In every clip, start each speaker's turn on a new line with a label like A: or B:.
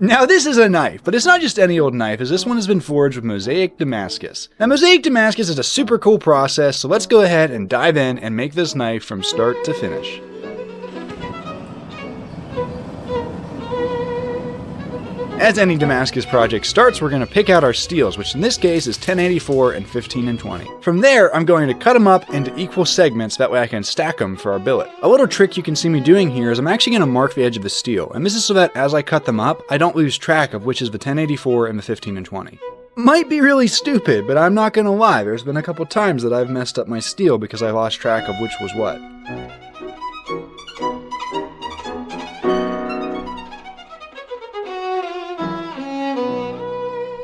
A: Now this is a knife, but it's not just any old knife, as this one has been forged with Mosaic Damascus. Now Mosaic Damascus is a super cool process, so let's go ahead and dive in and make this knife from start to finish. As any Damascus project starts, we're going to pick out our steels, which in this case is 1084 and 15 and 20. From there, I'm going to cut them up into equal segments, that way I can stack them for our billet. A little trick you can see me doing here is I'm actually going to mark the edge of the steel, and this is so that as I cut them up, I don't lose track of which is the 1084 and the 15 and 20. Might be really stupid, but I'm not going to lie, there's been a couple times that I've messed up my steel because I lost track of which was what.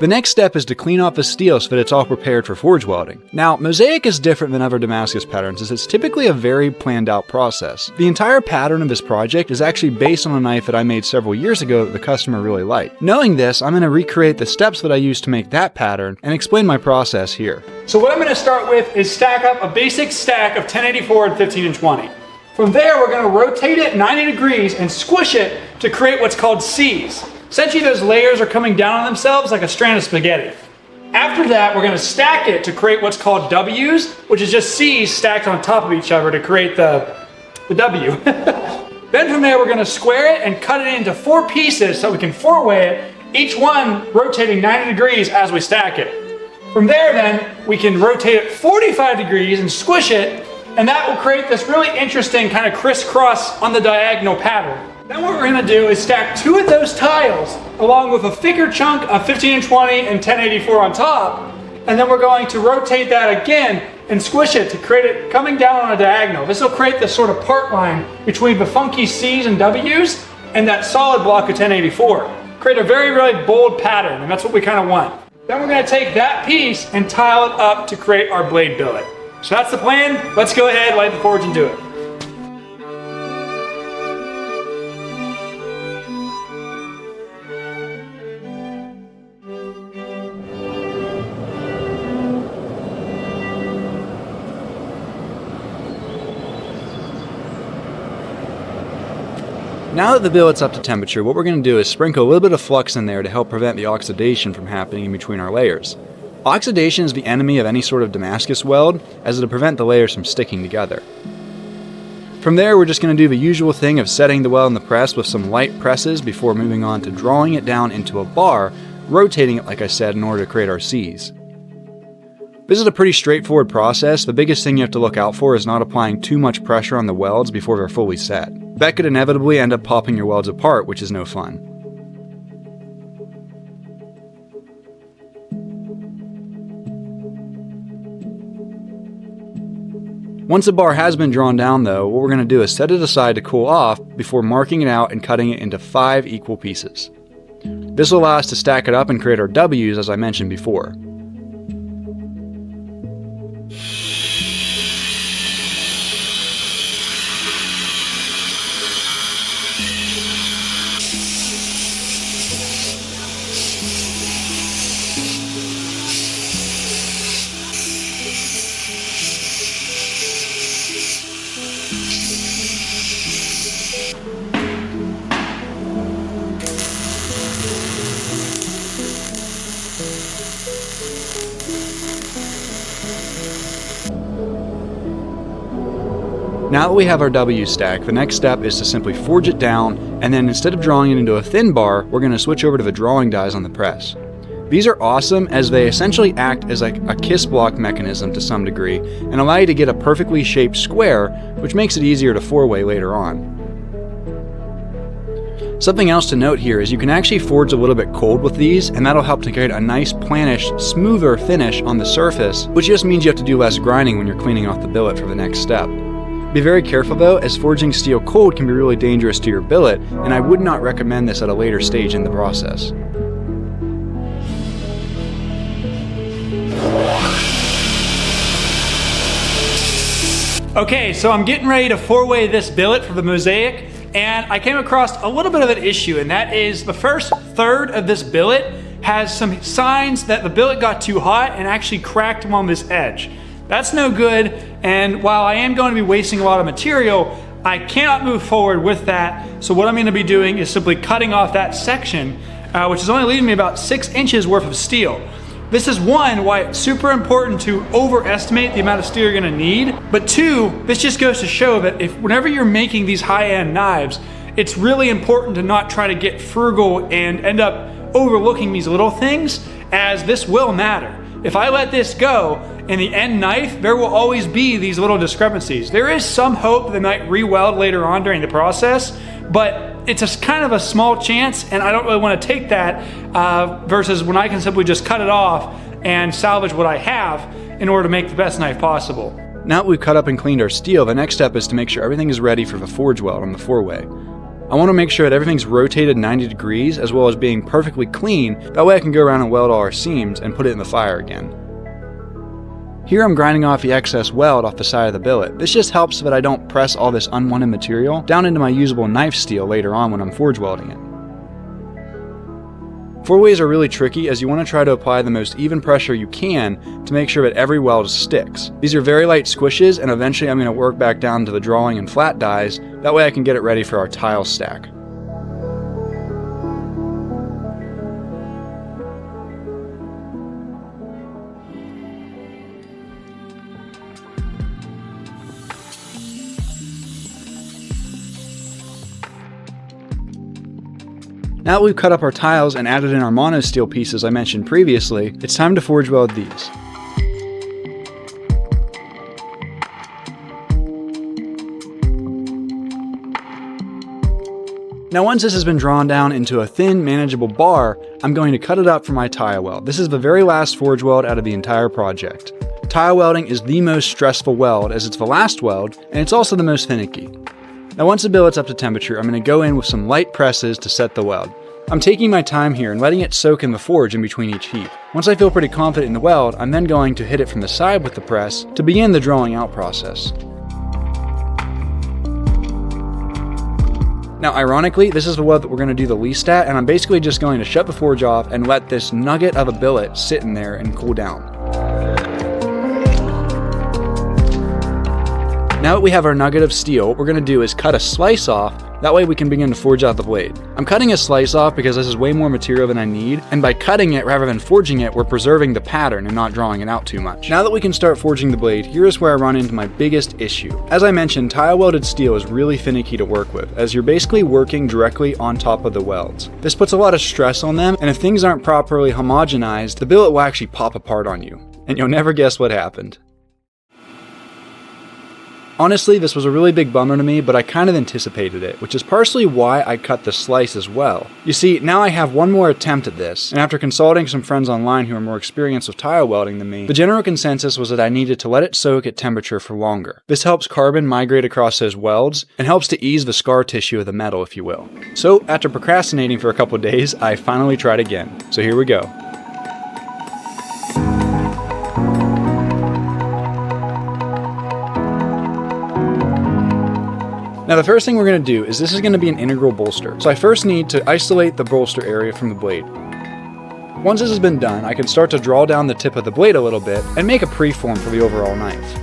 A: The next step is to clean off the steel so that it's all prepared for forge welding. Now, Mosaic is different than other Damascus patterns as it's typically a very planned out process. The entire pattern of this project is actually based on a knife that I made several years ago that the customer really liked. Knowing this, I'm going to recreate the steps that I used to make that pattern and explain my process here.
B: So what I'm going to start with is stack up a basic stack of 1084 and 15 and 20. From there, we're going to rotate it 90 degrees and squish it to create what's called C's. Essentially, those layers are coming down on themselves like a strand of spaghetti. After that, we're going to stack it to create what's called W's, which is just C's stacked on top of each other to create the W. Then from there, we're going to square it and cut it into 4 pieces so we can 4-way it, each one rotating 90 degrees as we stack it. From there, then, we can rotate it 45 degrees and squish it, and that will create this really interesting kind of crisscross on the diagonal pattern. Then what we're going to do is stack 2 of those tiles along with a thicker chunk of 15 and 20 and 1084 on top, and then we're going to rotate that again and squish it to create it coming down on a diagonal. This will create this sort of part line between the funky C's and W's and that solid block of 1084. Create a very, really bold pattern, and that's what we kind of want. Then we're going to take that piece and tile it up to create our blade billet. So that's the plan. Let's go ahead, light the forge, and do it.
A: Now that the billet's up to temperature, what we're going to do is sprinkle a little bit of flux in there to help prevent the oxidation from happening in between our layers. Oxidation is the enemy of any sort of Damascus weld, as it'll prevent the layers from sticking together. From there, we're just going to do the usual thing of setting the weld in the press with some light presses before moving on to drawing it down into a bar, rotating it like I said in order to create our C's. This is a pretty straightforward process. The biggest thing you have to look out for is not applying too much pressure on the welds before they're fully set. That could inevitably end up popping your welds apart, which is no fun. Once the bar has been drawn down though, what we're going to do is set it aside to cool off before marking it out and cutting it into 5 equal pieces. This will allow us to stack it up and create our W's as I mentioned before. Now that we have our W stack, the next step is to simply forge it down, and then instead of drawing it into a thin bar, we're going to switch over to the drawing dies on the press. These are awesome as they essentially act as like a kiss block mechanism to some degree, and allow you to get a perfectly shaped square, which makes it easier to 4-way later on. Something else to note here is you can actually forge a little bit cold with these, and that'll help to create a nice plannish, smoother finish on the surface, which just means you have to do less grinding when you're cleaning off the billet for the next step. Be very careful though, as forging steel cold can be really dangerous to your billet, and I would not recommend this at a later stage in the process.
B: Okay, so I'm getting ready to 4-way this billet for the Mosaic, and I came across a little bit of an issue, and that is the first third of this billet has some signs that the billet got too hot and actually cracked along this edge. That's no good, and while I am going to be wasting a lot of material, I cannot move forward with that. So what I'm going to be doing is simply cutting off that section which is only leaving me about 6 inches worth of steel. This is one, why it's super important to overestimate the amount of steel you're gonna need, but two, this just goes to show that whenever you're making these high-end knives, it's really important to not try to get frugal and end up overlooking these little things, as this will matter. If I let this go in the end knife, there will always be these little discrepancies. There is some hope that they might re-weld later on during the process, but it's a kind of a small chance, and I don't really want to take that versus when I can simply just cut it off and salvage what I have in order to make the best knife possible.
A: Now that we've cut up and cleaned our steel, the next step is to make sure everything is ready for the forge weld on the 4-way. I want to make sure that everything's rotated 90 degrees as well as being perfectly clean, that way I can go around and weld all our seams and put it in the fire again. Here I'm grinding off the excess weld off the side of the billet. This just helps so that I don't press all this unwanted material down into my usable knife steel later on when I'm forge welding it. 4-ways are really tricky as you want to try to apply the most even pressure you can to make sure that every weld sticks. These are very light squishes, and eventually I'm going to work back down to the drawing and flat dies, that way I can get it ready for our tile stack. Now that we've cut up our tiles and added in our mono steel pieces I mentioned previously, it's time to forge weld these. Now once this has been drawn down into a thin, manageable bar, I'm going to cut it up for my tile weld. This is the very last forge weld out of the entire project. Tile welding is the most stressful weld as it's the last weld, and it's also the most finicky. Now once the billet's up to temperature, I'm going to go in with some light presses to set the weld. I'm taking my time here and letting it soak in the forge in between each heat. Once I feel pretty confident in the weld, I'm then going to hit it from the side with the press to begin the drawing out process. Now ironically, this is the weld that we're going to do the least at, and I'm basically just going to shut the forge off and let this nugget of a billet sit in there and cool down. Now that we have our nugget of steel, what we're going to do is cut a slice off, that way we can begin to forge out the blade. I'm cutting a slice off because this is way more material than I need, and by cutting it rather than forging it, we're preserving the pattern and not drawing it out too much. Now that we can start forging the blade, here's where I run into my biggest issue. As I mentioned, tile welded steel is really finicky to work with, as you're basically working directly on top of the welds. This puts a lot of stress on them, and if things aren't properly homogenized, the billet will actually pop apart on you, and you'll never guess what happened. Honestly, this was a really big bummer to me, but I kind of anticipated it, which is partially why I cut the slice as well. You see, now I have one more attempt at this, and after consulting some friends online who are more experienced with tile welding than me, the general consensus was that I needed to let it soak at temperature for longer. This helps carbon migrate across those welds, and helps to ease the scar tissue of the metal, if you will. So, after procrastinating for a couple days, I finally tried again. So here we go. Now the first thing we're going to do is this is going to be an integral bolster. So I first need to isolate the bolster area from the blade. Once this has been done, I can start to draw down the tip of the blade a little bit and make a preform for the overall knife.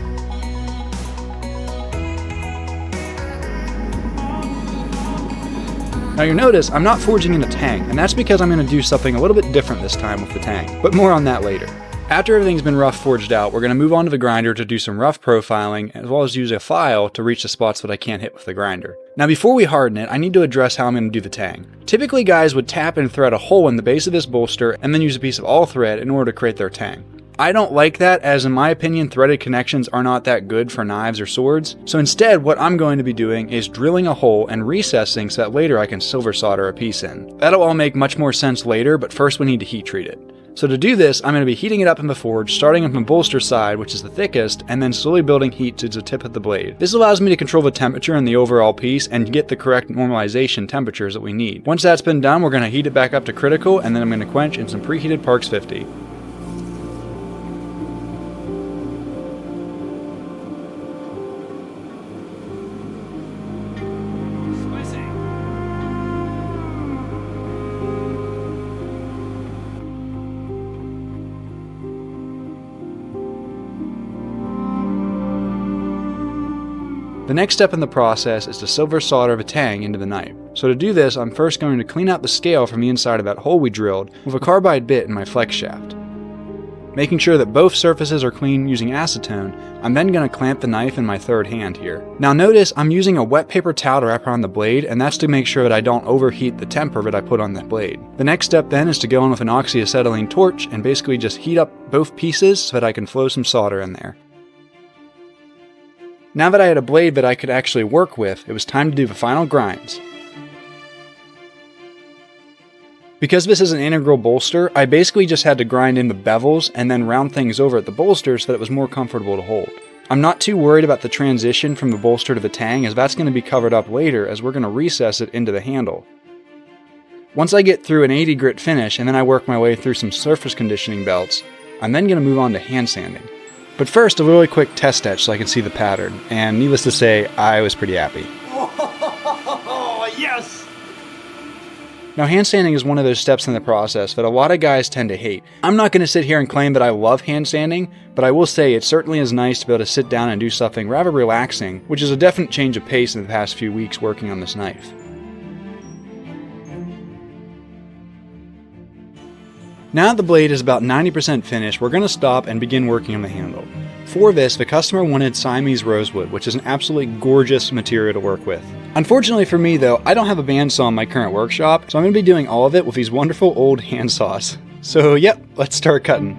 A: Now you notice I'm not forging in a tang, and that's because I'm going to do something a little bit different this time with the tang, but more on that later. After everything's been rough forged out, we're going to move on to the grinder to do some rough profiling, as well as use a file to reach the spots that I can't hit with the grinder. Now before we harden it, I need to address how I'm going to do the tang. Typically guys would tap and thread a hole in the base of this bolster, and then use a piece of all thread in order to create their tang. I don't like that, as in my opinion threaded connections are not that good for knives or swords, so instead what I'm going to be doing is drilling a hole and recessing so that later I can silver solder a piece in. That'll all make much more sense later, but first we need to heat treat it. So to do this, I'm going to be heating it up in the forge, starting from the bolster side, which is the thickest, and then slowly building heat to the tip of the blade. This allows me to control the temperature in the overall piece and get the correct normalization temperatures that we need. Once that's been done, we're going to heat it back up to critical, and then I'm going to quench in some preheated Parks 50. The next step in the process is to silver solder the tang into the knife. So to do this, I'm first going to clean out the scale from the inside of that hole we drilled with a carbide bit in my flex shaft. Making sure that both surfaces are clean using acetone, I'm then going to clamp the knife in my third hand here. Now notice I'm using a wet paper towel to wrap around the blade, and that's to make sure that I don't overheat the temper that I put on the blade. The next step then is to go in with an oxyacetylene torch and basically just heat up both pieces so that I can flow some solder in there. Now that I had a blade that I could actually work with, it was time to do the final grinds. Because this is an integral bolster, I basically just had to grind in the bevels and then round things over at the bolster so that it was more comfortable to hold. I'm not too worried about the transition from the bolster to the tang, as that's going to be covered up later as we're going to recess it into the handle. Once I get through an 80 grit finish and then I work my way through some surface conditioning belts, I'm then going to move on to hand sanding. But first, a really quick test etch so I can see the pattern, and needless to say, I was pretty happy.
B: Oh, yes!
A: Now, hand sanding is one of those steps in the process that a lot of guys tend to hate. I'm not going to sit here and claim that I love hand sanding, but I will say it certainly is nice to be able to sit down and do something rather relaxing, which is a definite change of pace in the past few weeks working on this knife. Now that the blade is about 90% finished, we're going to stop and begin working on the handle. For this, the customer wanted Siamese rosewood, which is an absolutely gorgeous material to work with. Unfortunately for me though, I don't have a bandsaw in my current workshop, so I'm going to be doing all of it with these wonderful old hand saws. So yep, let's start cutting.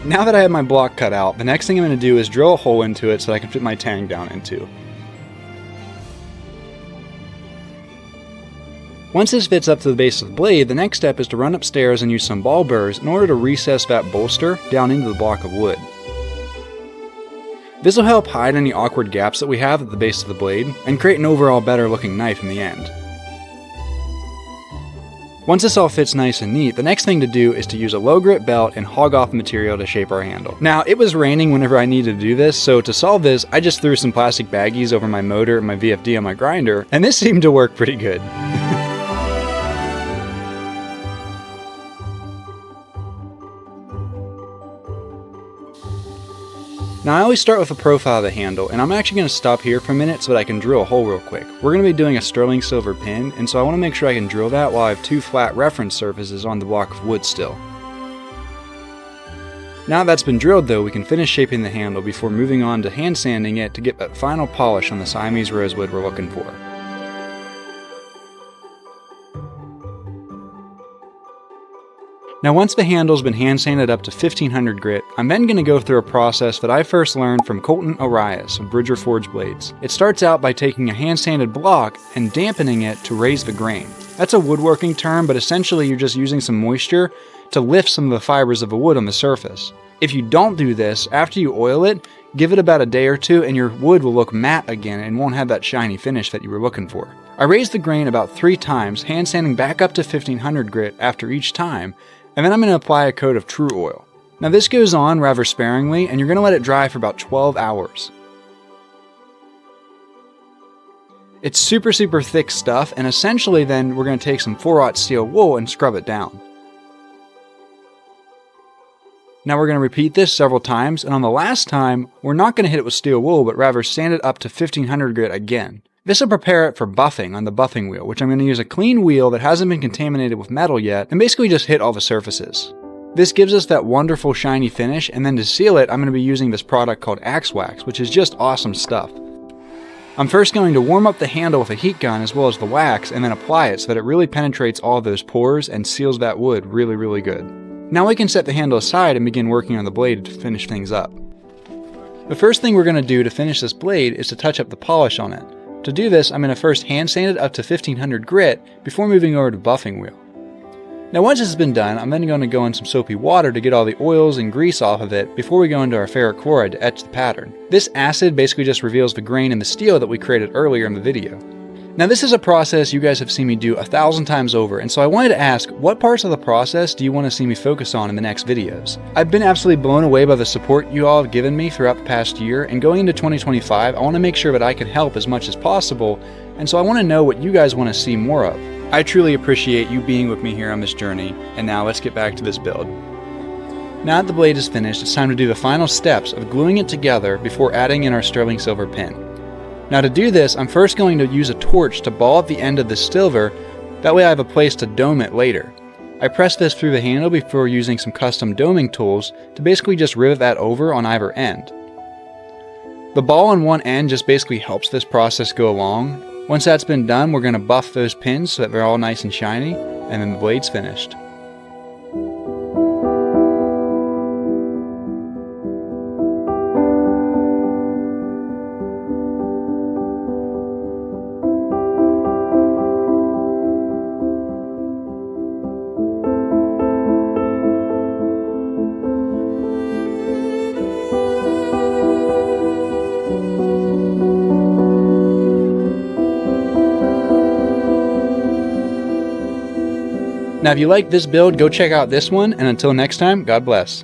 A: Now that I have my block cut out, the next thing I'm going to do is drill a hole into it so that I can fit my tang down into. Once this fits up to the base of the blade, the next step is to run upstairs and use some ball burrs in order to recess that bolster down into the block of wood. This will help hide any awkward gaps that we have at the base of the blade and create an overall better looking knife in the end. Once this all fits nice and neat, the next thing to do is to use a low grit belt and hog off the material to shape our handle. Now, it was raining whenever I needed to do this, so to solve this, I just threw some plastic baggies over my motor and my VFD on my grinder, and this seemed to work pretty good. Now I always start with a profile of the handle, and I'm actually going to stop here for a minute so that I can drill a hole real quick. We're going to be doing a sterling silver pin, and so I want to make sure I can drill that while I have two flat reference surfaces on the block of wood still. Now that's been drilled though, we can finish shaping the handle before moving on to hand sanding it to get that final polish on the Siamese rosewood we're looking for. Now once the handle's been hand sanded up to 1500 grit, I'm then going to go through a process that I first learned from Colton Arias of Bridger Forge Blades. It starts out by taking a hand sanded block and dampening it to raise the grain. That's a woodworking term, but essentially you're just using some moisture to lift some of the fibers of the wood on the surface. If you don't do this, after you oil it, give it about a day or two and your wood will look matte again and won't have that shiny finish that you were looking for. I raised the grain about 3 times, hand sanding back up to 1500 grit after each time, and then I'm going to apply a coat of True Oil. Now this goes on rather sparingly, and you're going to let it dry for about 12 hours. It's super thick stuff, and essentially then we're going to take some 4/0 steel wool and scrub it down. Now we're going to repeat this several times, and on the last time, we're not going to hit it with steel wool, but rather sand it up to 1500 grit again. This will prepare it for buffing on the buffing wheel, which I'm going to use a clean wheel that hasn't been contaminated with metal yet, and basically just hit all the surfaces. This gives us that wonderful shiny finish, and then to seal it, I'm going to be using this product called Axe Wax, which is just awesome stuff. I'm first going to warm up the handle with a heat gun as well as the wax, and then apply it so that it really penetrates all those pores and seals that wood really good. Now we can set the handle aside and begin working on the blade to finish things up. The first thing we're going to do to finish this blade is to touch up the polish on it. To do this, I'm going to first hand sand it up to 1500 grit before moving over to buffing wheel. Now once this has been done, I'm then going to go in some soapy water to get all the oils and grease off of it before we go into our ferric chloride to etch the pattern. This acid basically just reveals the grain in the steel that we created earlier in the video. Now this is a process you guys have seen me do 1,000 times over, and so I wanted to ask, what parts of the process do you want to see me focus on in the next videos? I've been absolutely blown away by the support you all have given me throughout the past year, and going into 2025, I want to make sure that I can help as much as possible, and so I want to know what you guys want to see more of. I truly appreciate you being with me here on this journey, and now let's get back to this build. Now that the blade is finished, it's time to do the final steps of gluing it together before adding in our sterling silver pin. Now to do this, I'm first going to use a torch to ball up the end of the silver, that way I have a place to dome it later. I press this through the handle before using some custom doming tools to basically just rivet that over on either end. The ball on one end just basically helps this process go along. Once that's been done, we're going to buff those pins so that they're all nice and shiny, and then the blade's finished. Now if you like this build, go check out this one, and until next time, God bless.